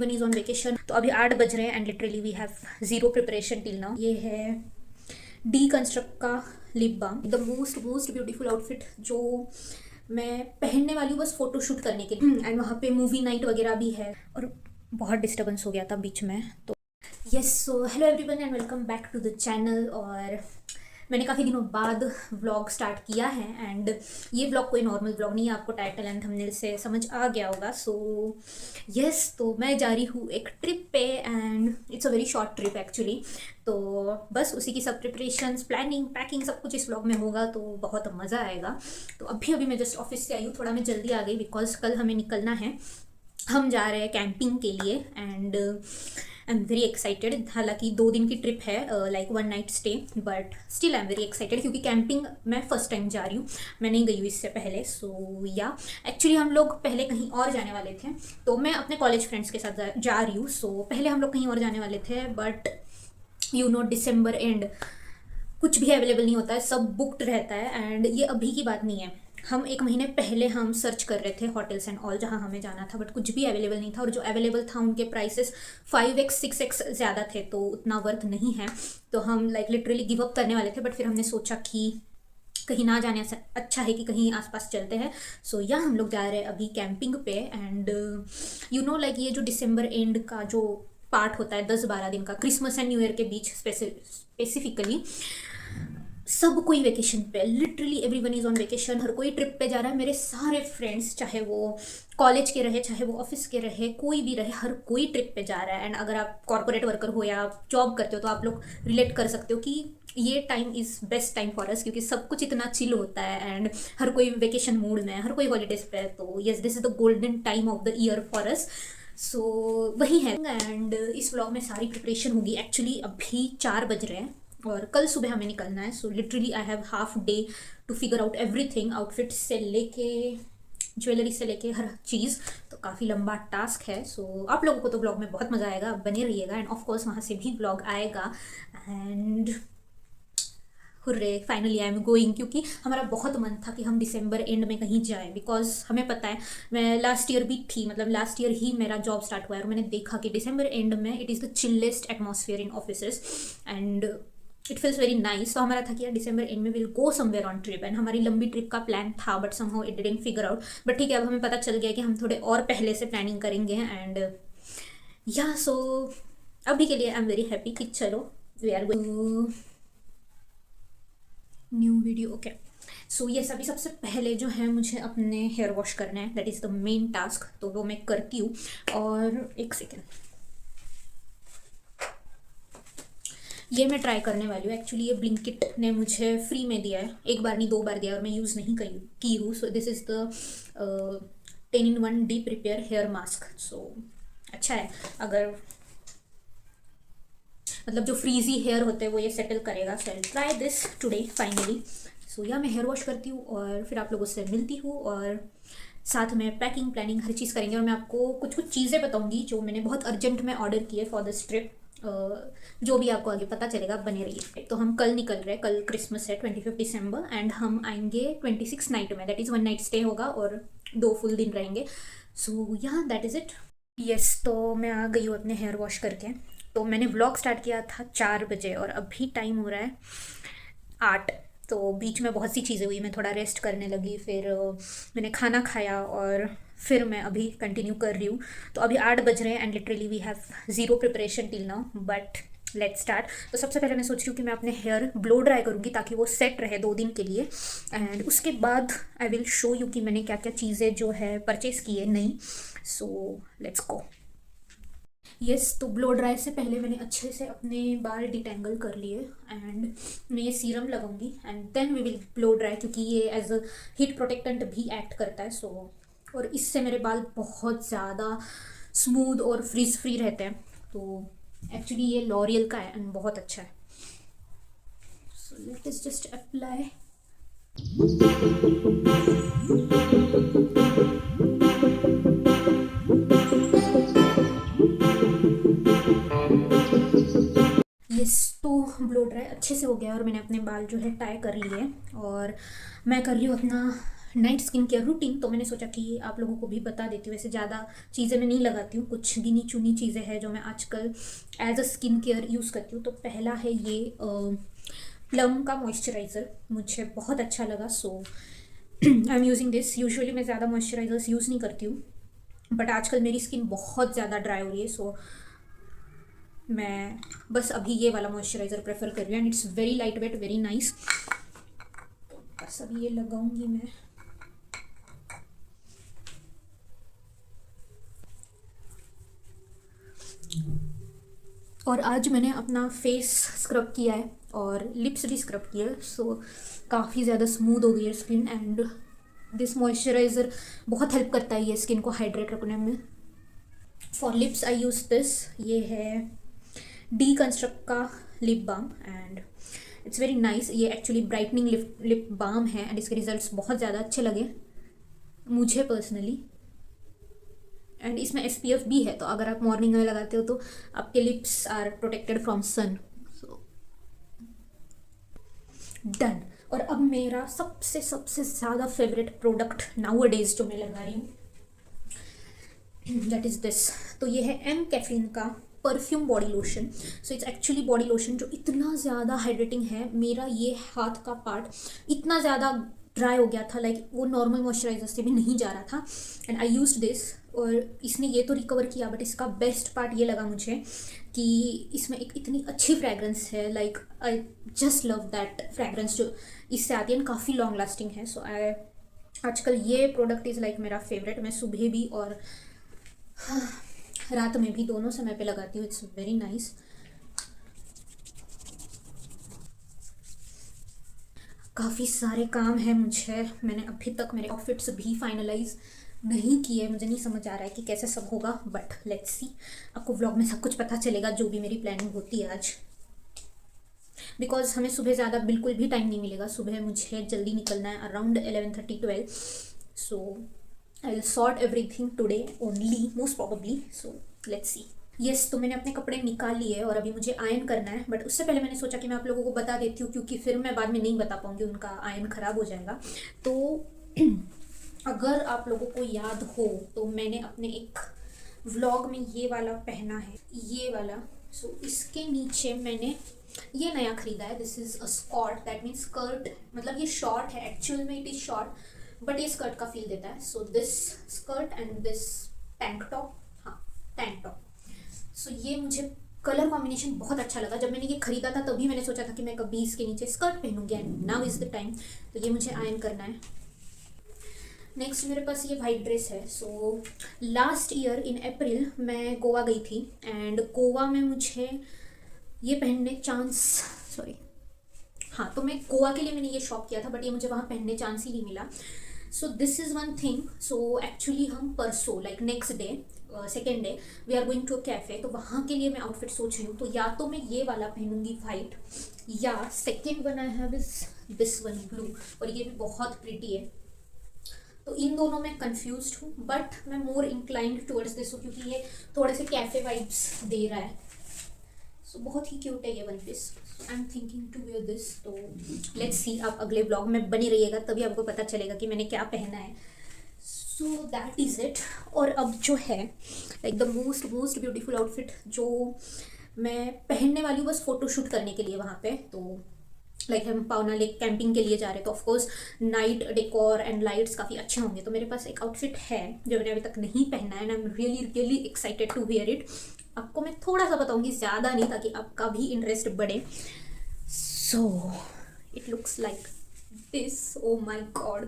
Everyone is on vacation. तो अभी 8 बज रहे हैं and literally we have zero preparation till now. ये है डी कंस्ट्रक्ट का lip balm, the most most beautiful outfit जो मैं पहनने वाली हूँ बस फोटोशूट करने के लिए। एंड वहाँ पे मूवी नाइट वगैरह भी है और बहुत डिस्टर्बेंस हो गया था बीच में। तो yes, so hello everyone and welcome back to the channel. और मैंने काफ़ी दिनों बाद व्लॉग स्टार्ट किया है एंड ये व्लॉग कोई नॉर्मल व्लॉग नहीं है, आपको टाइटल एंड थंबनेल से समझ आ गया होगा। सो यस, तो मैं जा रही हूँ एक ट्रिप पे and it's a very short trip actually. तो बस उसी की सब प्रिपरेशंस, प्लानिंग, पैकिंग सब कुछ इस व्लॉग में होगा, तो बहुत मज़ा आएगा। तो अभी मैं जस्ट ऑफिस से आई हूँ, थोड़ा मैं जल्दी आ गई बिकॉज कल हमें निकलना है। हम जा रहे हैं कैंपिंग के लिए and I am very excited. हालांकि 2 दिन की ट्रिप है, like 1 night stay, but still I am very excited क्योंकि कैंपिंग मैं फर्स्ट टाइम जा रही हूँ, मैं नहीं गई हूँ इससे पहले। सो या एक्चुअली हम लोग पहले कहीं और जाने वाले थे, तो मैं अपने कॉलेज फ्रेंड्स के साथ जा रही हूँ। सो पहले हम लोग कहीं और जाने वाले थे, but you know December and कुछ भी अवेलेबल नहीं होता है, सब बुकड रहता है। एंड ये अभी की बात नहीं है, हम 1 महीने पहले हम सर्च कर रहे थे होटल्स एंड ऑल जहाँ हमें जाना था, बट कुछ भी अवेलेबल नहीं था और जो अवेलेबल था उनके प्राइसेस 5x 6x ज़्यादा थे, तो उतना वर्थ नहीं है। तो हम लाइक लिटरली गिव अप करने वाले थे, बट फिर हमने सोचा कि कहीं ना जाने से अच्छा है कि कहीं आसपास चलते हैं। सो या हम लोग जा रहे हैं अभी कैंपिंग पे एंड यू नो लाइक ये जो दिसंबर एंड का जो पार्ट होता है 10-12 दिन का, क्रिसमस एंड न्यू ईयर के बीच स्पेसिफिकली सब कोई वेकेशन पे, literally everyone is on vacation, हर कोई ट्रिप पे जा रहा है। मेरे सारे फ्रेंड्स, चाहे वो कॉलेज के रहे, चाहे वो ऑफिस के रहे, कोई भी रहे, हर कोई ट्रिप पे जा रहा है। एंड अगर आप कॉर्पोरेट वर्कर हो या जॉब करते हो तो आप लोग रिलेट कर सकते हो कि ये time is best time for us क्योंकि सब कुछ इतना चिल होता है एंड हर कोई वेकेशन मूड में है, हर कोई हॉलीडेज पे है। तो yes, this is the golden time of the year for us. So वही है एंड इस व्लॉग में सारी प्रिपरेशन होगी। एक्चुअली अभी 4 बज रहे हैं और कल सुबह हमें निकलना है। So literally I have half day to figure out everything, outfit से लेके ज्वेलरी से लेके हर चीज़। तो काफ़ी लंबा टास्क है। सो आप लोगों को तो ब्लॉग में बहुत मज़ा आएगा, बने रहिएगा एंड ऑफकोर्स वहाँ से भी ब्लॉग आएगा। And hurray, finally I am going, क्योंकि हमारा बहुत मन था कि हम दिसंबर एंड में कहीं जाएं बिकॉज हमें पता है, मैं लास्ट ईयर भी थी, मतलब लास्ट ईयर ही मेरा जॉब स्टार्ट हुआ है और मैंने देखा कि दिसंबर एंड में it is the chillest atmosphere in offices and it feels very nice. तो हमारा था कि यार दिसंबर एंड में will go somewhere on trip and हमारी लंबी ट्रिप का प्लान था, but somehow it didn't figure out. But ठीक है, अब हमें पता चल गया कि हम थोड़े और पहले से प्लानिंग करेंगे एंड या सो अभी के लिए आई एम वेरी हैप्पी कि चलो we are going new video. Okay, so ये अभी सबसे पहले जो है मुझे अपने हेयर वॉश करना है, that is the main task, तो वो मैं करती हूँ। और एक सेकेंड, ये मैं ट्राई करने वाली हूँ। एक्चुअली ये ब्लिंकिट ने मुझे फ्री में दिया है, 1 बार नहीं 2 बार दिया और मैं यूज़ नहीं की हूँ। So this is the 10-in-1 deep repair hair mask. So अच्छा है, अगर मतलब जो फ्रीजी हेयर होते हैं वो ये सेटल करेगा। So I try this today finally. So या मैं हेयर वॉश करती हूँ और फिर आप लोगों से मिलती हूँ और साथ में पैकिंग, प्लानिंग, हर चीज़ करेंगे। और मैं आपको कुछ चीज़ें बताऊँगी जो मैंने बहुत अर्जेंट में ऑर्डर किए फॉर दिस ट्रिप। जो भी आपको आगे पता चलेगा, बने रहिए। तो हम कल निकल रहे हैं, कल क्रिसमस है 25 दिसंबर एंड हम आएंगे 26 नाइट में, दैट इज़ 1 नाइट स्टे होगा और 2 फुल दिन रहेंगे। सो या दैट इज़ इट। यस, तो मैं आ गई हूँ अपने हेयर वॉश करके। तो मैंने व्लॉग स्टार्ट किया था 4 बजे और अभी टाइम हो रहा है 8। तो बीच में बहुत सी चीज़ें हुई, मैं थोड़ा रेस्ट करने लगी, फिर मैंने खाना खाया और फिर मैं अभी कंटिन्यू कर रही हूँ। तो अभी 8 बज रहे हैं and literally we have zero preparation till now, but let's start. तो सबसे पहले मैं सोच रही हूँ कि मैं अपने हेयर ब्लो ड्राई करूँगी ताकि वो सेट रहे 2 दिन के लिए एंड उसके बाद आई विल शो यू कि मैंने क्या क्या चीज़ें जो है परचेज़ की है नई। So let's go. यस, तो ब्लो ड्राई से पहले मैंने अच्छे से अपने बाल डिटेंगल कर लिए एंड मैं ये सीरम लगाऊंगी and then we will blow dry क्योंकि ये एज अ हीट प्रोटेक्टेंट भी एक्ट करता है। सो और इससे मेरे बाल बहुत ज़्यादा स्मूथ और फ्रीज फ्री रहते हैं। तो एक्चुअली ये लॉरियल का है एंड बहुत अच्छा है। So let us just apply. Yes, तो ब्लो ड्राई अच्छे से हो गया और मैंने अपने बाल जो है टाई कर लिए और मैं कर रही हूँ अपना नाइट स्किन केयर रूटीन, तो मैंने सोचा कि आप लोगों को भी बता देती हूँ। वैसे ज़्यादा चीज़ें मैं नहीं लगाती हूँ, कुछ गिनी चुनी चीज़ें हैं जो मैं आजकल as a skin care use करती हूँ। तो पहला है ये प्लम का मॉइस्चराइज़र, मुझे बहुत अच्छा लगा, so I am using this. Usually मैं ज़्यादा मॉइस्चराइजर्स यूज़ नहीं करती हूँ, बट आजकल मेरी स्किन बहुत ज़्यादा ड्राई हो रही है, सो मैं बस अभी ये वाला मॉइस्चराइज़र प्रेफर कर रही हूँ, and it's very light weight, very nice. बस अभी ये लगाऊंगी मैं। और आज मैंने अपना फेस स्क्रब किया है और लिप्स भी स्क्रब किया है, सो काफ़ी ज़्यादा स्मूथ हो गई है स्किन, एंड दिस मॉइस्चराइज़र बहुत हेल्प करता है ये स्किन को हाइड्रेट रखने में। For lips I use this, ये है डी कंस्ट्रक्ट का lip balm, and it's very nice. ये एक्चुअली ब्राइटनिंग लिप बाम है, एंड इसके रिजल्ट्स बहुत ज़्यादा अच्छे लगे मुझे पर्सनली। एंड इसमें SPF भी है, तो अगर आप मॉर्निंग में लगाते हो तो आपके lips are protected from sun. So done. और अब मेरा सबसे सबसे ज़्यादा फेवरेट प्रोडक्ट नाउ डेज जो मैं लगा रही हूँ, दैट इज़ दिस। तो ये है एम कैफीन का perfume body lotion. So it's actually body lotion जो इतना ज़्यादा हाइड्रेटिंग है। मेरा ये हाथ का पार्ट इतना ज़्यादा ड्राई हो गया था, लाइक वो नॉर्मल मॉइस्चराइजर से भी नहीं जा रहा था, एंड आई यूज्ड दिस, और इसने ये तो रिकवर किया, बट इसका बेस्ट पार्ट ये लगा मुझे कि इसमें एक इतनी अच्छी फ्रेगरेंस है। Like I just love that fragrance जो इससे आती है, काफ़ी लॉन्ग लास्टिंग है। सो आई आजकल ये प्रोडक्ट इज़ लाइक मेरा फेवरेट। मैं सुबह भी और रात में भी दोनों समय पे लगाती हूँ। It's very nice. काफ़ी सारे काम हैं मुझे, मैंने अभी तक मेरे आउटफिट्स भी फाइनलाइज नहीं किए। मुझे नहीं समझ आ रहा है कि कैसे सब होगा, बट लेट्स सी। आपको व्लॉग में सब कुछ पता चलेगा जो भी मेरी प्लानिंग होती है आज, बिकॉज हमें सुबह ज़्यादा बिल्कुल भी टाइम नहीं मिलेगा। सुबह मुझे जल्दी निकलना है, around 11:30-12, so I will sort everything today only most probably. So let's see. Yes, तो मैंने अपने कपड़े निकाल लिए और अभी मुझे आयन करना है, बट उससे पहले मैंने सोचा कि मैं आप लोगों को बता देती हूँ, क्योंकि फिर मैं बाद में नहीं बता पाऊँगी, उनका आयन ख़राब हो जाएगा। तो अगर आप लोगों को याद हो तो मैंने अपने एक व्लॉग में ये वाला पहना है, ये वाला। सो इसके नीचे मैंने ये नया ख़रीदा है, this is a skirt, that means skirt, मतलब ये शॉर्ट है, एक्चुअल में इट इज़ शॉर्ट, बट ये स्कर्ट का फील देता है। So this skirt and this tank top, हाँ टैंक टॉप। सो ये मुझे कलर कॉम्बिनेशन बहुत अच्छा लगा। जब मैंने ये खरीदा था तभी मैंने सोचा था कि मैं कभी इसके नीचे स्कर्ट पहनूंगी, and now is the time. तो ये मुझे आयन करना है। नेक्स्ट मेरे पास ये वाइट ड्रेस है। सो लास्ट ईयर इन अप्रैल मैं गोवा गई थी, एंड गोवा में मुझे ये पहनने चांस, सॉरी हाँ, तो मैं गोवा के लिए मैंने ये शॉप किया था, बट ये मुझे वहाँ पहनने चांस ही नहीं मिला। So this is one thing. So actually हम परसों, like next day, second day, we are going to a cafe, तो वहाँ के लिए मैं आउटफिट सोच रही हूँ। तो या तो मैं ये वाला पहनूंगी वाइट, या second one I have is this one blue, और ये भी बहुत प्रिटी है। तो इन दोनों में कंफ्यूज्ड हूँ, बट मैं मोर इंक्लाइंड टुवर्ड्स दिस हूँ, क्योंकि ये थोड़े से कैफ़े वाइब्स दे रहा है। सो बहुत ही क्यूट है ये one piece. I am thinking to wear this. तो लेट्स सी, आप अगले ब्लॉग में बने रहिएगा, तभी आपको पता चलेगा कि मैंने क्या पहना है। So that is it. और अब जो है like the most most beautiful outfit जो मैं पहनने वाली हूँ बस फ़ोटोशूट करने के लिए वहाँ पे। तो लाइक हम पावना लेक कैंपिंग के लिए जा रहे हैं, तो of course night decor and lights काफ़ी अच्छे होंगे। तो मेरे पास एक आउटफिट है जो मैंने अभी तक नहीं पहना है, and I am really really excited to wear it. आपको मैं थोड़ा सा बताऊंगी, ज़्यादा नहीं, ताकि आपका भी इंटरेस्ट बढ़े। So it looks like this, oh my god.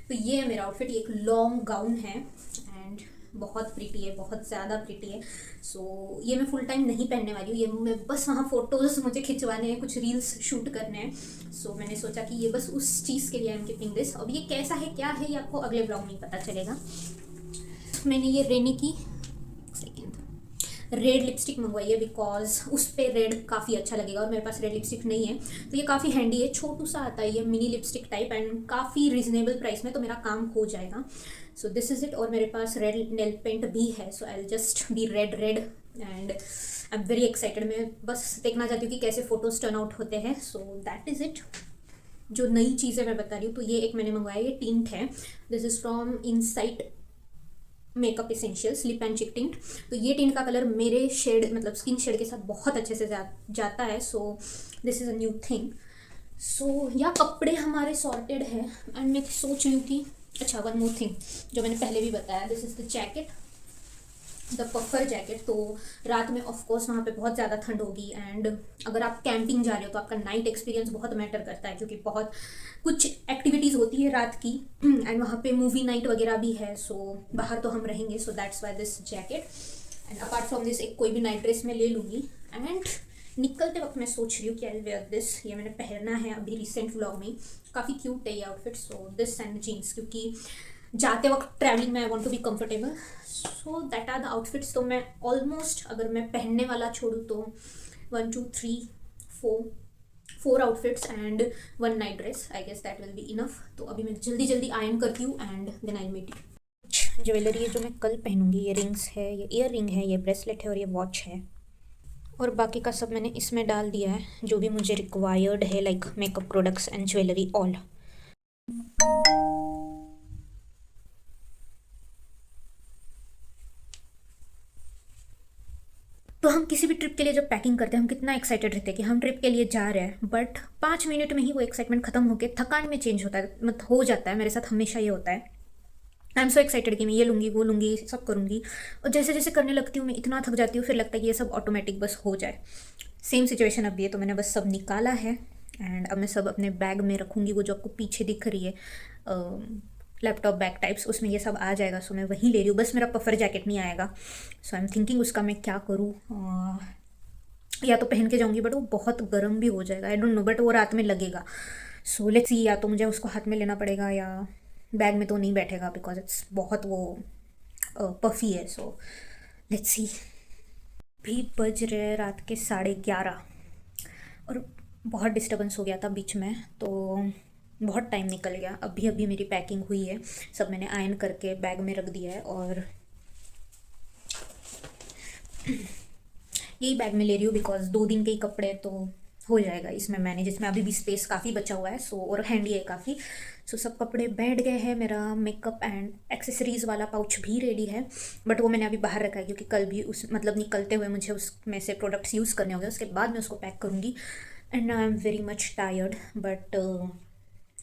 तो ये है मेरा आउटफिट, ये एक लॉन्ग गाउन है, एंड बहुत प्रिटी है, बहुत ज़्यादा प्रिटी है। सो ये मैं फुल टाइम नहीं पहनने वाली हूँ, ये मैं बस वहाँ फ़ोटोज़ मुझे खिंचवाने हैं, कुछ रील्स शूट करने हैं। सो मैंने सोचा कि ये बस उस चीज़ के लिए आई एम कीपिंग दिस। अब ये कैसा है, क्या है, ये आपको अगले ब्लॉग में पता चलेगा। मैंने ये रेनी की रेड लिपस्टिक मंगवाई है, बिकॉज उस पर रेड काफ़ी अच्छा लगेगा, और मेरे पास रेड लिपस्टिक नहीं है। तो ये काफ़ी हैंडी है, छोटू सा आता है ये मिनी लिपस्टिक टाइप, एंड काफ़ी रिजनेबल प्राइस में, तो मेरा काम हो जाएगा। So this is it. और मेरे पास रेड नेल पेंट भी है, so I will just be red and I am very excited. मैं बस देखना चाहती हूँ कि कैसे फ़ोटोज़ टर्न आउट होते हैं। So that is it. जो नई चीज़ें मैं बता रही हूँ, तो ये एक मैंने मंगवाया, ये टिंट है, this is from insight makeup essentials lip and चिक टिंट। तो ये टिंट का कलर मेरे शेड मतलब स्किन शेड के साथ बहुत अच्छे से जाता है, so this is a new thing. So या कपड़े हमारे सॉर्टेड है, एंड मैं सोच रही हूँ कि अच्छा वन मोर थिंग जो मैंने पहले भी बताया, this is the jacket, the puffer jacket. तो रात में ऑफकोर्स वहाँ पे बहुत ज़्यादा ठंड होगी, एंड अगर आप कैंपिंग जा रहे हो तो आपका नाइट एक्सपीरियंस बहुत मैटर करता है, क्योंकि बहुत कुछ एक्टिविटीज़ होती है रात की, एंड वहाँ पे मूवी नाइट वगैरह भी है, सो बाहर तो हम रहेंगे, so that's why this jacket. And apart from this एक कोई भी नाइट ड्रेस मैं ले लूँगी, एंड निकलते वक्त मैं सोच रही हूँ कि आई वेयर दिस, ये मैंने पहना है अभी रिसेंट व्लॉग में, काफ़ी क्यूट है ये outfit, so this and jeans, क्योंकि जाते वक्त ट्रैवलिंग में I want to be comfortable, so that are the outfits. तो मैं ऑलमोस्ट अगर मैं पहनने वाला छोड़ूँ तो 1 2 3 4 outfits and 1 night dress, I guess that will be enough. तो अभी मैं जल्दी जल्दी आयरन करती हूँ and then I meet you. Jewellery है जो मैं कल पहनूंगी, ये रिंग्स है, ये ईयर रिंग है, ये ब्रेसलेट है और ये वॉच है, और बाकी का सब मैंने इसमें डाल दिया है जो भी मुझे रिक्वायर्ड है, like makeup products and jewellery all. तो हम किसी भी ट्रिप के लिए जब पैकिंग करते हैं हम कितना एक्साइटेड रहते हैं कि हम ट्रिप के लिए जा रहे हैं, बट 5 मिनट में ही वो एक्साइटमेंट खत्म होकर थकान में चेंज होता है, मतलब हो जाता है, मेरे साथ हमेशा ये होता है। आई एम सो एक्साइटेड कि मैं ये लूँगी वो लूँगी सब करूँगी, और जैसे जैसे करने लगती हूँ मैं इतना थक जाती हूँ, फिर लगता है कि ये सब ऑटोमेटिक बस हो जाए। सेम सिचुएशन अब ये, तो मैंने बस सब निकाला है, एंड अब मैं सब अपने बैग में रखूँगी, वो जो आपको पीछे दिख रही है लैपटॉप बैग टाइप्स, उसमें ये सब आ जाएगा, सो मैं वही ले रही हूँ, बस मेरा पफर जैकेट नहीं आएगा। सो आई एम थिंकिंग उसका मैं क्या करूँ, या तो पहन के जाऊँगी बट वो बहुत गर्म भी हो जाएगा, आई डोंट नो, बट वो रात में लगेगा। सो लेट्स सी, या तो मुझे उसको हाथ में लेना पड़ेगा या बैग में तो नहीं बैठेगा, बिकॉज इट्स बहुत वो पफी है, सो लेट्स सी। भी बज रहे रात के 11:30, और बहुत डिस्टर्बेंस हो गया था बीच में, तो बहुत टाइम निकल गया। अभी अभी मेरी पैकिंग हुई है, सब मैंने आयरन करके बैग में रख दिया है, और यही बैग में ले रही हूँ बिकॉज 2 दिन के ही कपड़े तो हो जाएगा इसमें मैनेज, इसमें अभी भी स्पेस काफ़ी बचा हुआ है, सो और हैंडी है काफ़ी। सो सब कपड़े बैठ गए हैं, मेरा मेकअप एंड एक्सेसरीज़ वाला पाउच भी रेडी है, बट वो मैंने अभी बाहर रखा है क्योंकि कल भी उस मतलब निकलते हुए मुझे उसमें से प्रोडक्ट्स यूज़ करने होंगे, उसके बाद मैं उसको पैक करूँगी। And I am very much tired, but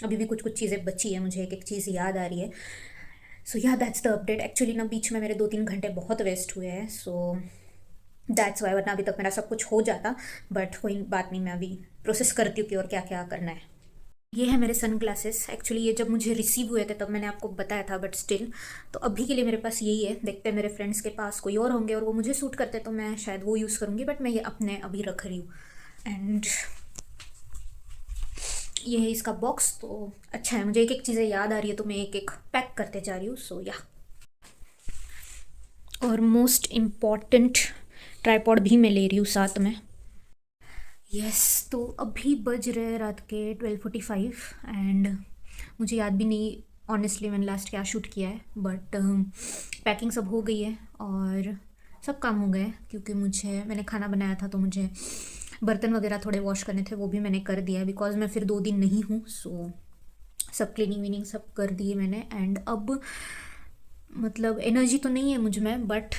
अभी भी कुछ कुछ चीज़ें बची है, मुझे एक एक चीज़ याद आ रही है। सो या दैट्स द अपडेट। एक्चुअली ना बीच में मेरे 2-3 घंटे बहुत वेस्ट हुए हैं, सो दैट्स वाई, वरना अभी तक मेरा सब कुछ हो जाता, बट कोई बात नहीं, मैं अभी प्रोसेस करती हूँ कि और क्या क्या करना है। ये है मेरे सन ग्लासेस, एक्चुअली ये जब मुझे रिसीव हुए थे तब मैंने आपको बताया था, बट स्टिल तो अभी के लिए मेरे पास यही है। देखते हैं मेरे फ्रेंड्स के पास कोई और होंगे और वो मुझे सूट करते तो मैं शायद वो यूज़ करूँगी, बट मैं ये अपने अभी रख रही हूँ। एंड ये है इसका बॉक्स, तो अच्छा है, मुझे एक एक चीज़ें याद आ रही है तो मैं एक एक पैक करते जा रही हूँ, सो या। और मोस्ट इम्पॉर्टेंट ट्राईपॉड भी मैं ले रही हूँ साथ में। यस, तो अभी बज रहे रात के 12:45, एंड मुझे याद भी नहीं ऑनेस्टली मैंने लास्ट क्या शूट किया है, बट पैकिंग सब हो गई है और सब काम हो गए, क्योंकि मैंने खाना बनाया था तो मुझे बर्तन वगैरह थोड़े वॉश करने थे, वो भी मैंने कर दिया है बिकॉज मैं फिर 2 दिन नहीं हूँ, सो सब क्लीनिंग वीनिंग सब कर दिए मैंने। एंड अब मतलब एनर्जी तो नहीं है मुझ में, but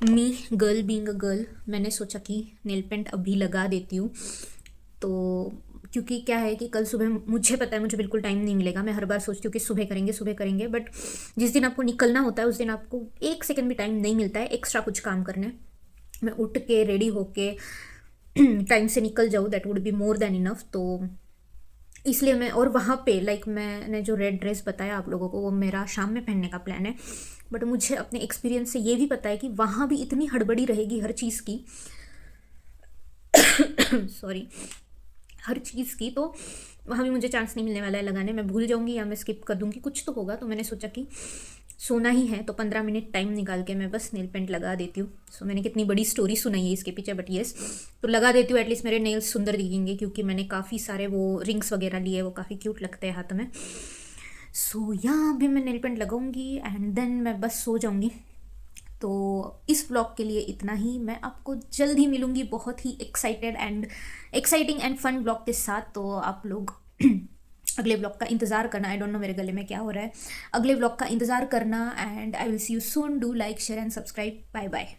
me girl being a girl, मैंने सोचा कि नेल पेंट अभी लगा देती हूँ। तो क्योंकि क्या है कि कल सुबह मुझे पता है मुझे बिल्कुल टाइम नहीं मिलेगा, मैं हर बार सोचती हूँ कि सुबह करेंगे, बट जिस दिन आपको निकलना होता है उस दिन आपको 1 सेकंड भी टाइम नहीं मिलता है एक्स्ट्रा कुछ काम करने। मैं उठ के रेडी होके टाइम से निकल जाऊँ, that would be more than enough. तो इसलिए मैं, और वहाँ पे लाइक मैंने जो रेड ड्रेस बताया आप लोगों को वो मेरा शाम में पहनने का प्लान है, बट मुझे अपने एक्सपीरियंस से ये भी पता है कि वहाँ भी इतनी हड़बड़ी रहेगी हर चीज़ की सॉरी, हर चीज़ की, तो वहाँ भी मुझे चांस नहीं मिलने वाला है लगाने, मैं भूल जाऊँगी या मैं स्किप कर दूँगी, कुछ तो होगा। तो मैंने सोचा कि सोना ही है तो 15 मिनट टाइम निकाल के मैं बस नेल पेंट लगा देती हूँ। सो मैंने कितनी बड़ी स्टोरी सुनाई है इसके पीछे, बट येस, तो लगा देती हूँ, एटलीस्ट मेरे नेल्स सुंदर दिखेंगे, क्योंकि मैंने काफ़ी सारे वो रिंग्स वगैरह लिए, वो काफ़ी क्यूट लगते हैं हाथ में। सो यहाँ भी मैं नेल पेंट लगाऊंगी एंड देन मैं बस सो जाऊँगी। तो इस ब्लॉग के लिए इतना ही, मैं आपको जल्द ही मिलूँगी बहुत ही एक्साइटिंग एंड फन ब्लॉग के साथ। तो आप लोग अगले व्लॉग का इंतज़ार करना। आई डोंट नो मेरे गले में क्या हो रहा है। अगले व्लॉग का इंतज़ार करना and I will see you soon. Do like share and subscribe. Bye bye.